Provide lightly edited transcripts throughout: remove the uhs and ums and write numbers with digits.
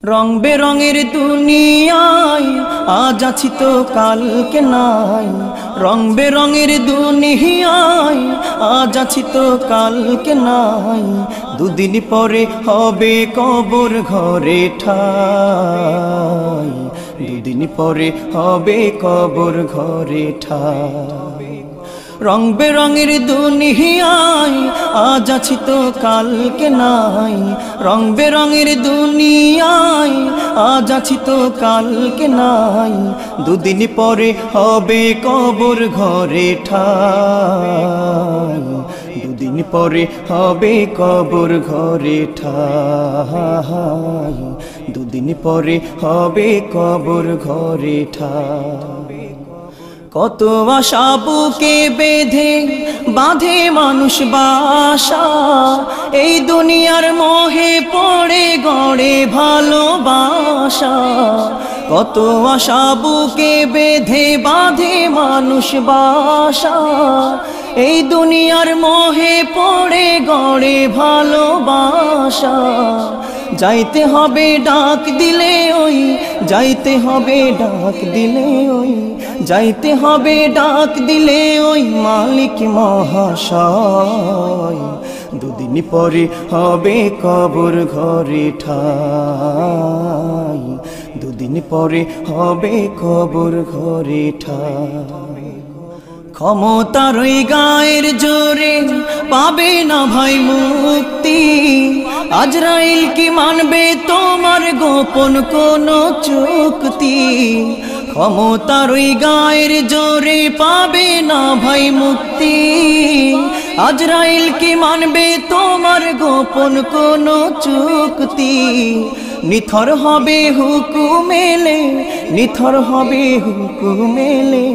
রং বেরঙের দুনিয়ায় আজ আছি তো কালকে নাই, রং বেরঙের দুনিয়ায় আজ আছি তো কালকে নাই। দুদিন পরে হবে কবর ঘরে ঠাই, দুদিন পরে হবে কবর ঘরে ঠাই। রং বেরঙের দুনিয়ায় আজ আছি তো কালকে নাই, রং বেরঙের দুনিয়ায় আজ আছি তো কালকে নাই। দুদিন পরে হবে কবর ঘরে ঠাই, দুদিন পরে হবে কবর ঘরে ঠাই, দুদিন পরে হবে কবর ঘরে ঠাই। কত আশা বুকে বেঁধে বাঁধে মানুষ বাসা, এই দুনিয়ার মোহে পড়ে গড়ে ভালোবাসা। কত আশা বুকে বেঁধে বাঁধে মানুষ বাসা, এই দুনিয়ার মোহে পড়ে গড়ে ভালোবাসা। যাইতে হবে ডাক দিলে ওই, যাইতে হবে ডাক দিলে ওই, যাইতে হবে ডাক দিলে ওই মালিক মহাশয়। দুদিন পরে হবে কবর ঘরে ঠাই, দুদিন পরে হবে কবর ঘরে ঠাই। ক্ষমতার ওই গায়ের জোরে পাবে না ভাই মুক্তি, আজরাইল কি মানবে তোমার গোপন কোন চুক্তি। ক্ষমতার ওই গায়ের জোরে পাবে না ভাই মুক্তি, আজরাইল কি মানবে তোমার গোপন কোন চুক্তি। নিথর হবে হুকুমেলে, নিথর হবে হুকুমেলে,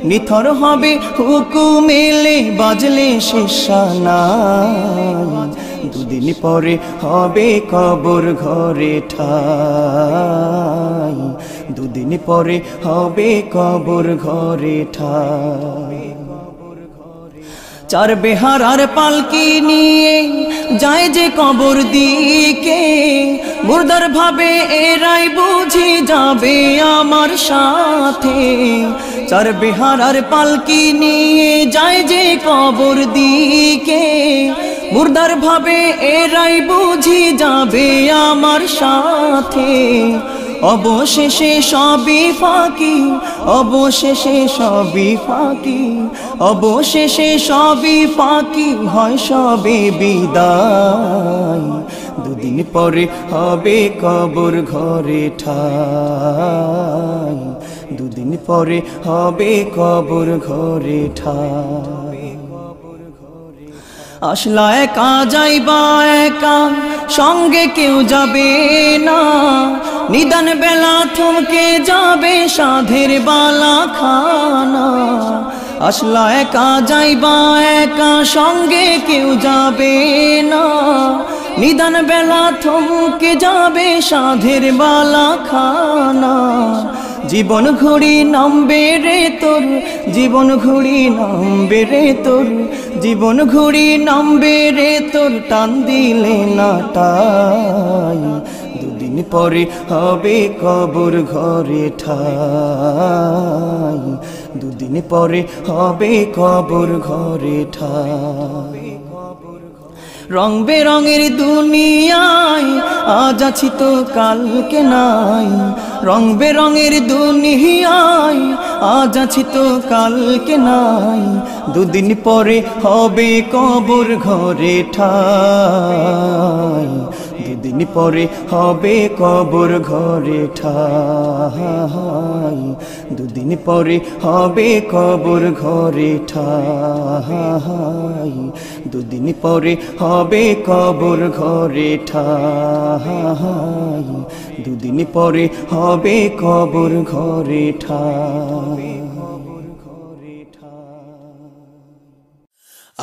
নিথর হবে হুকুমেলে বাজলে শেষানাই। দুদিন পরে হবে কবর ঘরে ঠাই, দুদিন পরে হবে কবর ঘরে ঠাই। চার বেহারার পালকি নিয়ে যায় যে কবর দিকে, মুর্দার ভাবে এরাই বুঝি যাবে আমার সাথে। চার বেহারার পালকি নিয়ে যায় যে কবর দিকে, মুর্দার ভাবে এরাই বুঝি যাবে আমার সাথে। অবশেষে সবই ফাঁকি, অবশেষে সবই ফাঁকি, অবশেষে সবই ফাঁকি হয় সবে বিদায়। দুদিন পরে হবে কবর ঘরে ঠাই, দুদিন পরে হবে কবর ঘরে ঠাই। আসলা একা যাইবা একা, সঙ্গে কেউ যাবে না, নিদান বেলা থমকে যাবে সাধের বালা খানা। আসলা একা যাইবা একা, সঙ্গে কেউ যাবে না, নিদান বেলা থমকে যাবে সাধের বালা খানা। জীবন ঘুড়ি নামবে রে তোর, জীবন ঘুড়ি নামবে রে তোর, জীবন ঘুড়ি নামবে রে তোর, টান দিলে না টাই। দুদিন পরে হবে কবর ঘরে ঠাই, দুদিন পরে হবে কবর ঘরে ঠাই। রং বেরঙের দুনিয়ায় আজ আছি তো কালকে নাই, রং বেরঙের দুনিয়ায় আজ আছি তো কালকে নাই। দুদিন পরে হবে কবর ঘরে ঠাই, দুদিন পরে হবে কবর ঘরে ঠাই, দুদিন পরে হবে কবর ঘরে ঠাই, দুদিন পরে হবে কবর ঘরে ঠাই, দুদিন পরে হবে কবর ঘরে ঠাই। আ